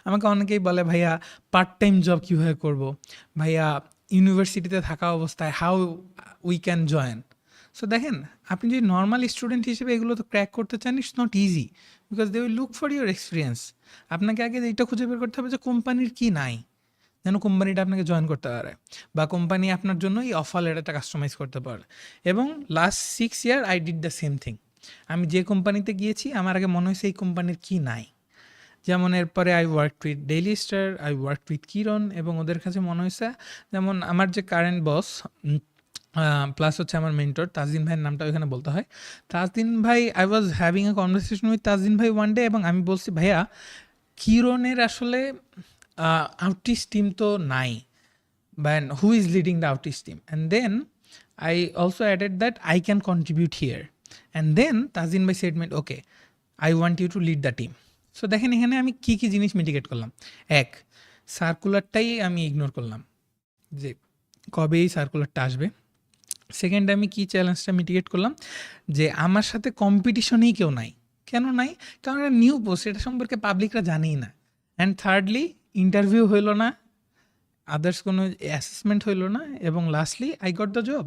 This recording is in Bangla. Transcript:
আমাকে অনেকেই বলে, ভাইয়া পার্ট টাইম জব কীভাবে করব, ভাইয়া ইউনিভার্সিটিতে থাকা অবস্থায় how we can join. So দেখেন, আপনি যদি নর্মাল স্টুডেন্ট হিসেবে এগুলো তো ক্র্যাক করতে চান, it's not easy, because they will look for your experience. আপনাকে আগে এইটা খুঁজে বের করতে হবে যে কোম্পানির কী নাই, যেন কোম্পানিটা আপনাকে জয়েন করতে পারে, বা কোম্পানি আপনার জন্য এই অফার লেটারটা কাস্টমাইজ করতে পারে। এবং last 6 year I did the same thing. আমি যে কোম্পানিতে গিয়েছি আমার আগে মনে হয়েছে এই কোম্পানির কী নাই। যেমন এরপরে I work with Daily Star, I work with Kiran, এবং ওদের কাছে মনে হয়েছে, যেমন আমার যে কারেন্ট বস প্লাস হচ্ছে আমার মেন্টর তাজদিন ভাইয়ের নামটা ওইখানে বলতে হয়। তাজদিন ভাই, I was having a conversation with Tajdin ভাই ওয়ান ডে, এবং আমি বলছি, ভাইয়া কিরণের আসলে আউটিস্ট টিম তো নাই, and who is leading the outage team? And then I also added that I can contribute here. And then Tazin bhai said me, okay, I want you to lead the team. So দেখেন এখানে আমি কি কি জিনিস মিটিগেট করলাম। এক, সার্কুলারটাই আমি ইগনোর করলাম যে কবে এই সার্কুলারটা আসবে। সেকেন্ড, আমি কি চ্যালেঞ্জটা মিটিগেট করলাম যে আমার সাথে কম্পিটিশনেই কেউ নাই। কেন নাই? কারণ এটা নিউ পোস্ট, এটা সম্পর্কে পাবলিকরা জানেই না। অ্যান্ড থার্ডলি, ইন্টারভিউ হইল না, আদার্স কোনো অ্যাসেসমেন্ট হইল না, এবং lastly I got the job.